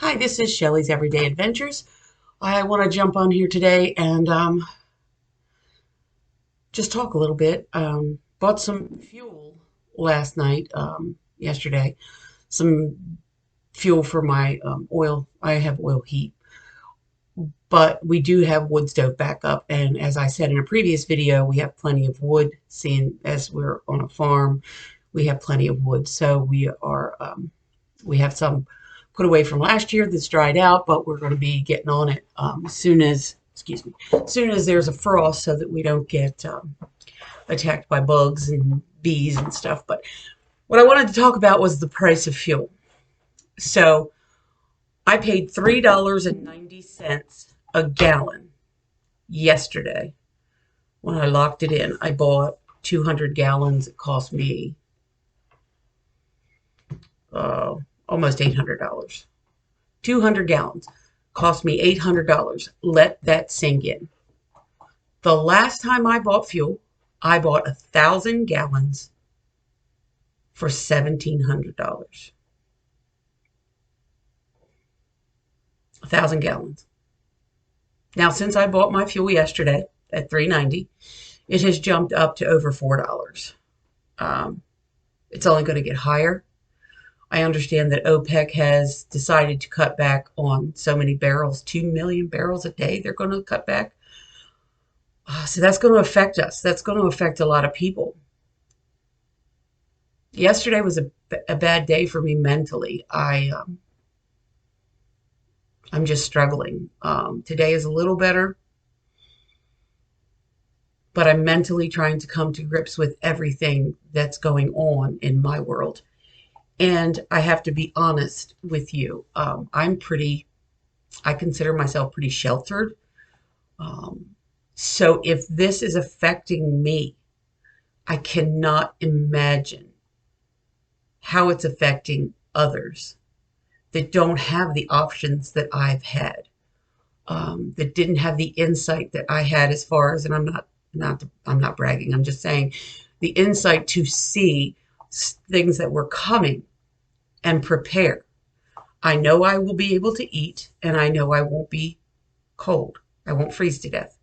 Hi, this is Shelley's Everyday Adventures. I want to jump on here today and just talk a little bit. Bought some fuel last night, yesterday, some fuel for my oil. I have oil heat, but we do have wood stove backup. And as I said in a previous video, we have plenty of wood. Seeing as we're on a farm, we have plenty of wood. So we have some put away from last year that's dried out, but we're going to be getting on it as soon as, excuse me, as soon as there's a frost so that we don't get attacked by bugs and bees and stuff. But what I wanted to talk about was the price of fuel. So I paid $3.90 a gallon yesterday when I locked it in. I bought 200 gallons. It cost me almost $800. 200 gallons cost me $800. Let that sink in. The last time I bought fuel, I bought 1,000 gallons for $1,700. 1,000 gallons. Now, since I bought my fuel yesterday at $3.90, it has jumped up to over $4. It's only going to get higher. I understand that OPEC has decided to cut back on so many barrels, 2 million barrels a day they're going to cut back. So that's going to affect us. That's going to affect a lot of people. Yesterday was a bad day for me mentally. I'm just struggling. Today is a little better, but I'm mentally trying to come to grips with everything that's going on in my world. And I have to be honest with you. I consider myself pretty sheltered. So if this is affecting me, I cannot imagine how it's affecting others that don't have the options that I've had, that didn't have the insight that I had as far as, and I'm not bragging. I'm just saying the insight to see things that were coming and prepare. I know I will be able to eat, and I know I won't be cold. I won't freeze to death.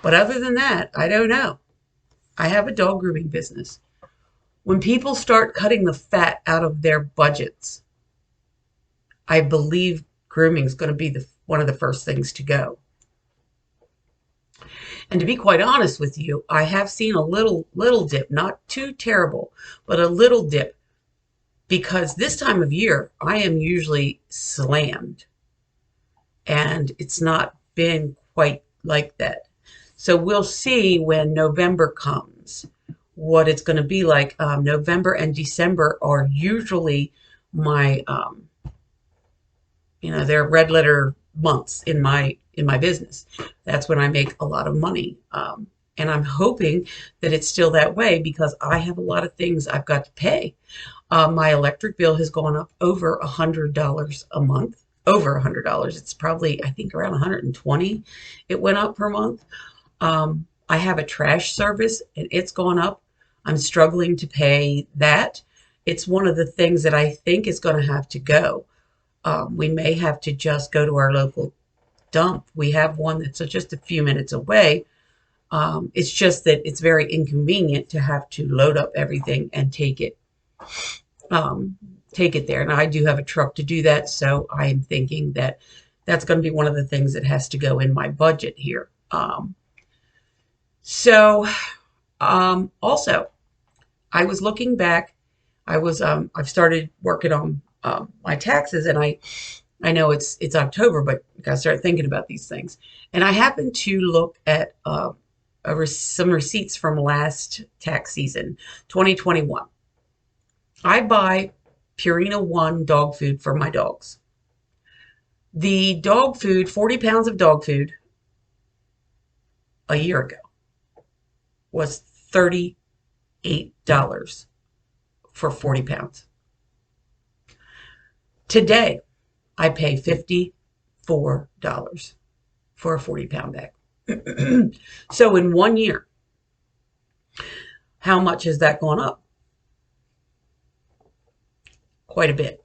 But other than that, I don't know. I have a dog grooming business. When people start cutting the fat out of their budgets, I believe grooming is going to be one of the first things to go. And to be quite honest with you, I have seen a little dip, not too terrible, but a little dip, because this time of year I am usually slammed, and it's not been quite like that. So we'll see when November comes what it's going to be like. November and December are usually my they're red letter months in my business. That's when I make a lot of money. And I'm hoping that it's still that way because I have a lot of things I've got to pay. My electric bill has gone up over $100 a month, over $100. It's probably, I think, around 120 it went up per month. I have a trash service and it's gone up. I'm struggling to pay that. It's one of the things that I think is going to have to go. We may have to just go to our local dump. We have one that's just a few minutes away. It's just that it's very inconvenient to have to load up everything and take it there. Now I do have a truck to do that, so I am thinking that that's going to be one of the things that has to go in my budget here. Also, I was looking back. I've started working on my taxes, and I know it's October, but I gotta start thinking about these things. And I happened to look at some receipts from last tax season, 2021. I buy Purina One dog food for my dogs. The dog food, 40 pounds of dog food a year ago was $38 for 40 pounds. Today, I pay $54 for a 40-pound bag. So in 1 year, how much has that gone up? Quite a bit.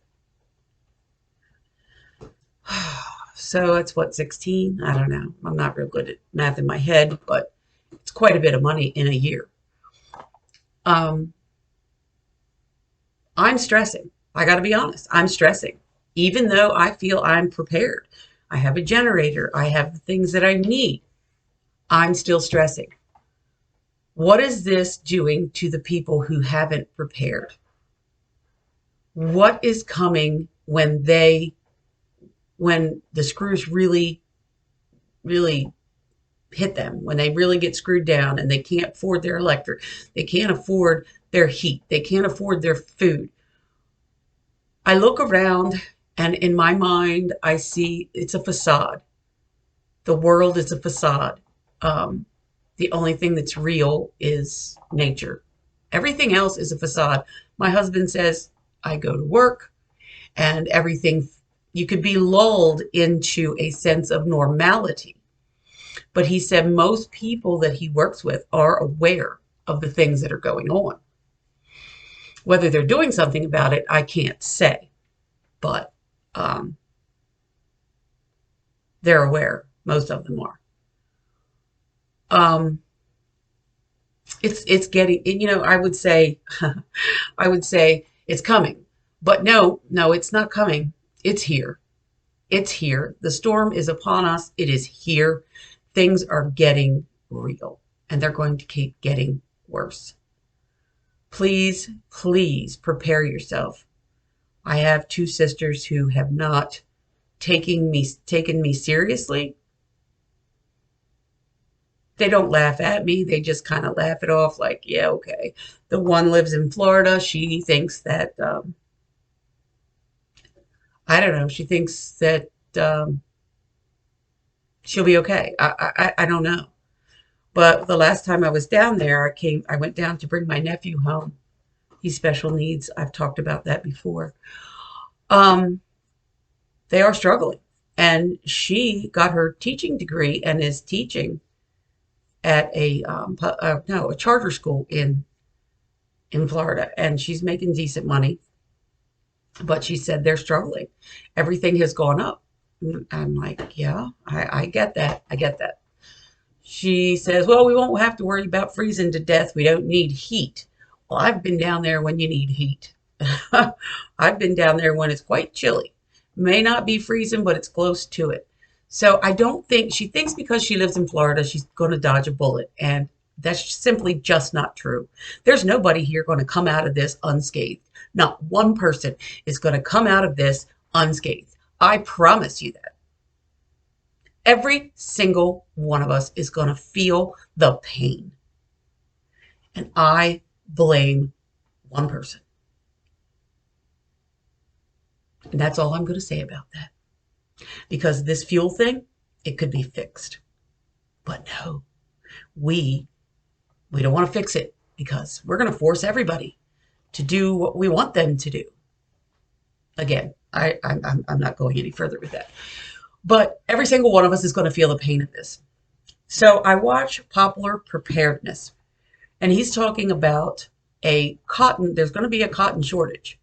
So that's what, 16? I don't know. I'm not real good at math in my head, but it's quite a bit of money in a year. Um, I'm stressing. I got to be honest. I'm stressing. Even though I feel I'm prepared. I have a generator. I have the things that I need. I'm still stressing. What is this doing to the people who haven't prepared? What is coming when the screws really hit them, when they really get screwed down and they can't afford their electric, they can't afford their heat, they can't afford their food? I look around and in my mind, I see it's a facade. The world is a facade. Um, the only thing that's real is nature. Everything else is a facade. My husband says, I go to work and everything, you could be lulled into a sense of normality. But he said most people that he works with are aware of the things that are going on. Whether they're doing something about it, I can't say, but um, they're aware. Most of them are. Um, it's getting, I would say, I would say it's coming, but no, it's not coming. It's here. It's here. The storm is upon us. It is here. Things are getting real and they're going to keep getting worse. Please, please prepare yourself. I have two sisters who have not taken me seriously. They don't laugh at me. They just kind of laugh it off like, yeah, okay. The one lives in Florida. She thinks that, I don't know, she thinks that she'll be okay. I don't know. But the last time I was down there, I went down to bring my nephew home. He's special needs. I've talked about that before. Um, they are struggling. And she got her teaching degree and is teaching at a charter school in Florida, and she's making decent money. But she said they're struggling. Everything has gone up. I'm like, yeah, I get that. I get that. She says, well, we won't have to worry about freezing to death. We don't need heat. Well, I've been down there when you need heat. I've been down there when it's quite chilly. May not be freezing, but it's close to it. So I don't think she thinks because she lives in Florida, she's going to dodge a bullet. And that's simply just not true. There's nobody here going to come out of this unscathed. Not one person is going to come out of this unscathed. I promise you that. Every single one of us is going to feel the pain. And I blame one person. And that's all I'm going to say about that. Because this fuel thing, it could be fixed. But no, we don't want to fix it because we're going to force everybody to do what we want them to do. Again, I'm not going any further with that. But every single one of us is going to feel the pain of this. So I watch Popular Preparedness, and he's talking about there's going to be a cotton shortage.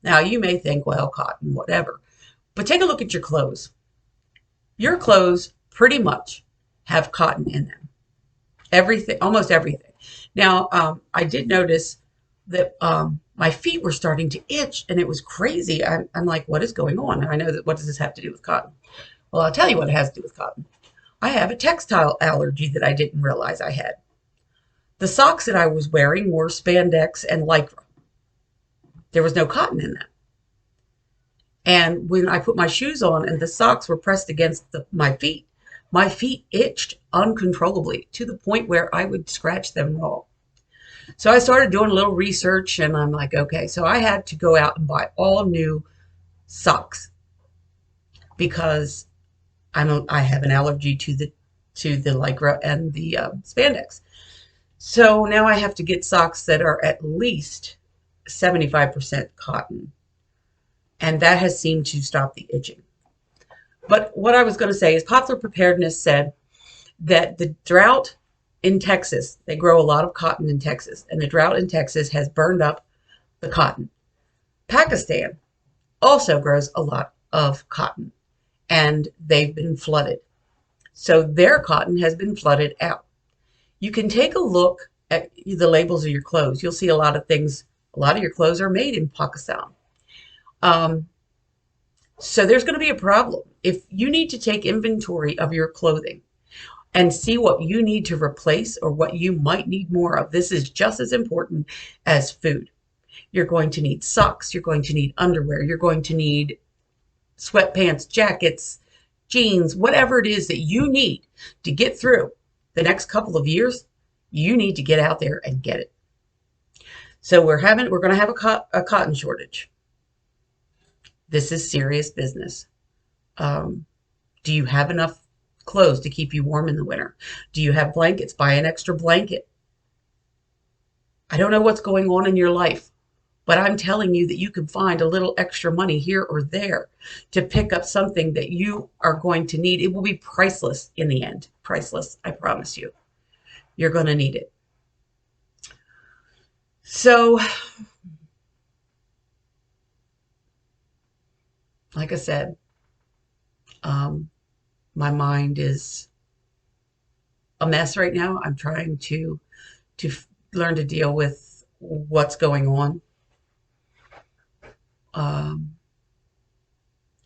Now, you may think, well, cotton, whatever. But take a look at your clothes. Your clothes pretty much have cotton in them. Everything, almost everything. Now, I did notice that my feet were starting to itch, and it was crazy. I'm like, what is going on? And I know that, what does this have to do with cotton? Well, I'll tell you what it has to do with cotton. I have a textile allergy that I didn't realize I had. The socks that I was wearing were spandex and lycra. There was no cotton in them. And when I put my shoes on and the socks were pressed against my feet itched uncontrollably to the point where I would scratch them raw. So I started doing a little research and I'm like, okay, so I had to go out and buy all new socks because I have an allergy to the lycra and the spandex. So now I have to get socks that are at least 75% cotton. And that has seemed to stop the itching. But what I was going to say is Popular Preparedness said that the drought in Texas, they grow a lot of cotton in Texas, and the drought in Texas has burned up the cotton. Pakistan also grows a lot of cotton, and they've been flooded. So their cotton has been flooded out. You can take a look at the labels of your clothes. You'll see a lot of things. A lot of your clothes are made in Pakistan. Um, so there's going to be a problem. If you need to take inventory of your clothing and see what you need to replace or what you might need more of, this is just as important as food. You're going to need socks. You're going to need underwear. You're going to need sweatpants, jackets, jeans, whatever it is that you need to get through the next couple of years. You need to get out there and get it. So we're going to have a cotton shortage. This is serious business. Um, do you have enough clothes to keep you warm in the winter? Do you have blankets? Buy an extra blanket. I don't know what's going on in your life, but I'm telling you that you can find a little extra money here or there to pick up something that you are going to need. It will be priceless in the end. Priceless, I promise you. You're going to need it. So, like I said, um, my mind is a mess right now. I'm trying to learn to deal with what's going on. Um,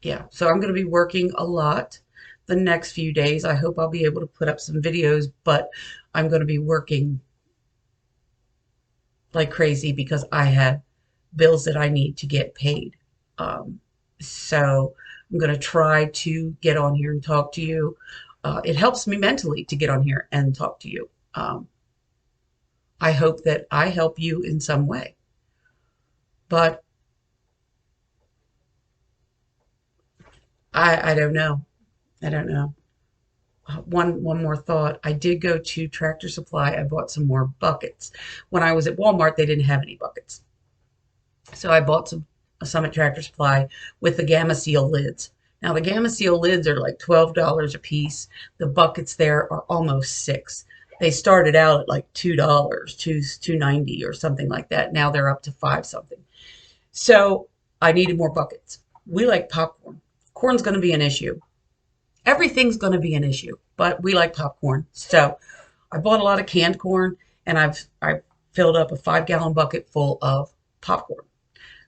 yeah, so I'm going to be working a lot the next few days. I hope I'll be able to put up some videos, but I'm going to be working like crazy because I have bills that I need to get paid. So I'm going to try to get on here and talk to you. It helps me mentally to get on here and talk to you. I hope that I help you in some way. But I don't know. I don't know. One more thought. I did go to Tractor Supply. I bought some more buckets. When I was at Walmart, they didn't have any buckets. So I bought some at Tractor Supply with the Gamma Seal lids. Now the Gamma Seal lids are like $12 a piece. The buckets there are almost $6. They started out at like $2, $2.90 or something like that. Now they're up to 5 something. So I needed more buckets. We like popcorn. Corn's going to be an issue. Everything's going to be an issue, but we like popcorn. So I bought a lot of canned corn, and I filled up a 5-gallon bucket full of popcorn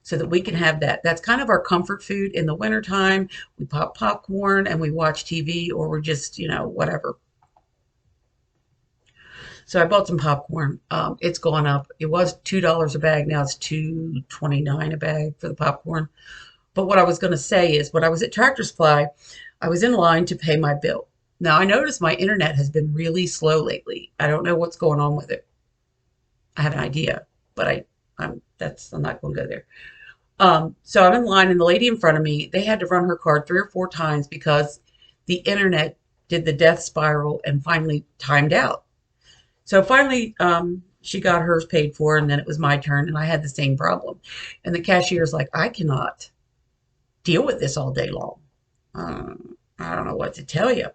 so that we can have that. That's kind of our comfort food in the wintertime. We pop popcorn and we watch TV, or we're just, whatever. So I bought some popcorn. It's gone up. It was $2 a bag. Now it's $2.29 a bag for the popcorn. But what I was going to say is, when I was at Tractor Supply, I was in line to pay my bill. Now, I noticed my internet has been really slow lately. I don't know what's going on with it. I have an idea, but I'm not going to go there. So I'm in line, and the lady in front of me, they had to run her card 3 or 4 times because the internet did the death spiral and finally timed out. So finally, she got hers paid for, and then it was my turn, and I had the same problem. And the cashier's like, I cannot deal with this all day long. I don't know what to tell you.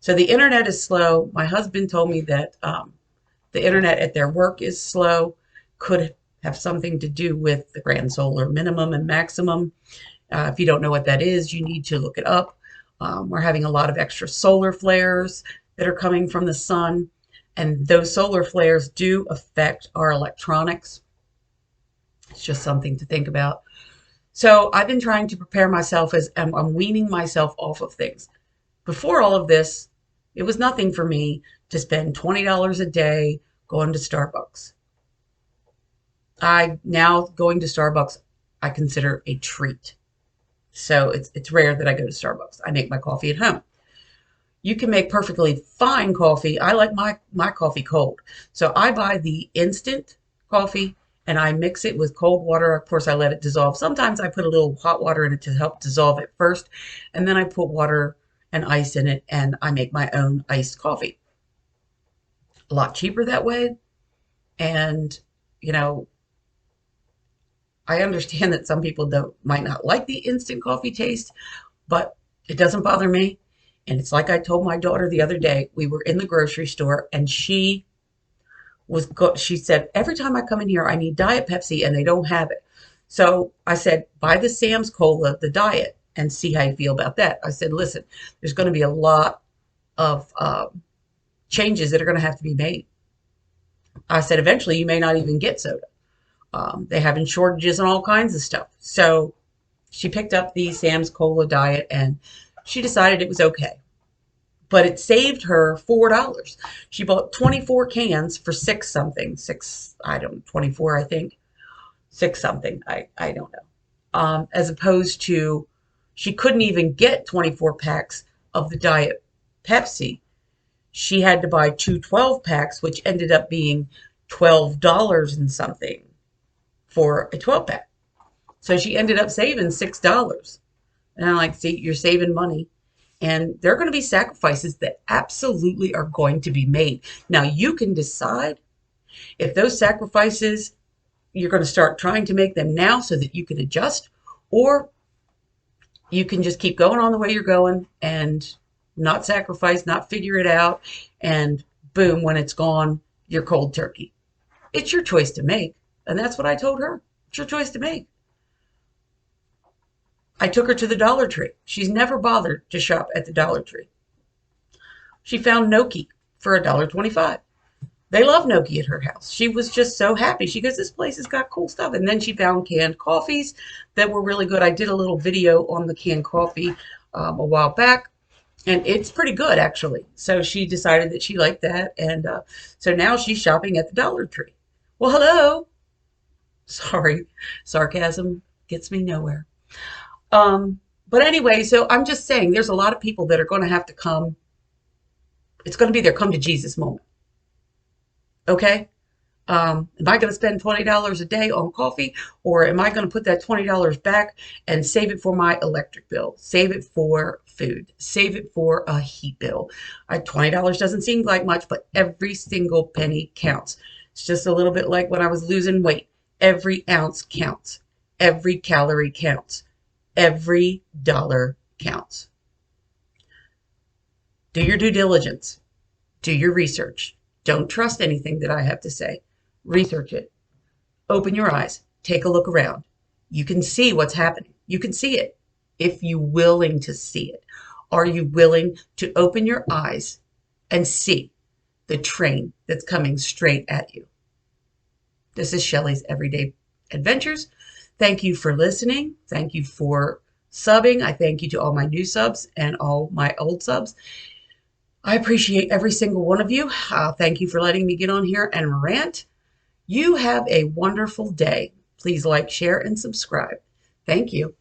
So the internet is slow. My husband told me that the internet at their work is slow. Could have something to do with the grand solar minimum and maximum. If you don't know what that is, you need to look it up. We're having a lot of extra solar flares that are coming from the sun, and those solar flares do affect our electronics. It's just something to think about. So I've been trying to prepare myself as I'm weaning myself off of things. Before all of this, it was nothing for me to spend $20 a day going to Starbucks. Now going to Starbucks, I consider a treat. So it's rare that I go to Starbucks. I make my coffee at home. You can make perfectly fine coffee. I like my coffee cold. So I buy the instant coffee and I mix it with cold water. Of course, I let it dissolve. Sometimes I put a little hot water in it to help dissolve it first, and then I put water and ice in it, and I make my own iced coffee. A lot cheaper that way. And, I understand that some people might not like the instant coffee taste, but it doesn't bother me. And it's like I told my daughter the other day. We were in the grocery store, and she said, every time I come in here, I need Diet Pepsi, and they don't have it. So I said, buy the Sam's Cola, the diet, and see how you feel about that. I said, listen, there's going to be a lot of changes that are going to have to be made. I said, eventually you may not even get soda. They having shortages and all kinds of stuff. So she picked up the Sam's Cola diet and she decided it was okay. But it saved her $4. She bought 24 cans for six something. Six, I don't know, 24, I think. Six something. I don't know. As opposed to she couldn't even get 24 packs of the Diet Pepsi. She had to buy two 12 packs, which ended up being $12 and something for a 12 pack. So she ended up saving $6. And I'm like, see, you're saving money. And there are going to be sacrifices that absolutely are going to be made. Now, you can decide if those sacrifices, you're going to start trying to make them now so that you can adjust, or you can just keep going on the way you're going and not sacrifice, not figure it out, and boom, when it's gone, you're cold turkey. It's your choice to make. And that's what I told her. It's your choice to make. I took her to the Dollar Tree. She's never bothered to shop at the Dollar Tree. She found gnocchi for $1.25. They love gnocchi at her house. She was just so happy. She goes, this place has got cool stuff. And then she found canned coffees that were really good. I did a little video on the canned coffee a while back, and it's pretty good, actually. So she decided that she liked that. And so now she's shopping at the Dollar Tree. Well, hello. Sorry, sarcasm gets me nowhere. But anyway, so I'm just saying there's a lot of people that are going to have to come. It's going to be their come to Jesus moment. Okay? Am I going to spend $20 a day on coffee, or am I going to put that $20 back and save it for my electric bill, save it for food, save it for a heat bill? $20 doesn't seem like much, but every single penny counts. It's just a little bit like when I was losing weight. Every ounce counts. Every calorie counts. Every dollar counts. Do your due diligence. Do your research. Don't trust anything that I have to say. Research it. Open your eyes. Take a look around. You can see what's happening. You can see it if you're willing to see it. Are you willing to open your eyes and see the train that's coming straight at you? This is Shelley's Everyday Adventures. Thank you for listening. Thank you for subbing. I thank you to all my new subs and all my old subs. I appreciate every single one of you. Thank you for letting me get on here and rant. You have a wonderful day. Please like, share, and subscribe. Thank you.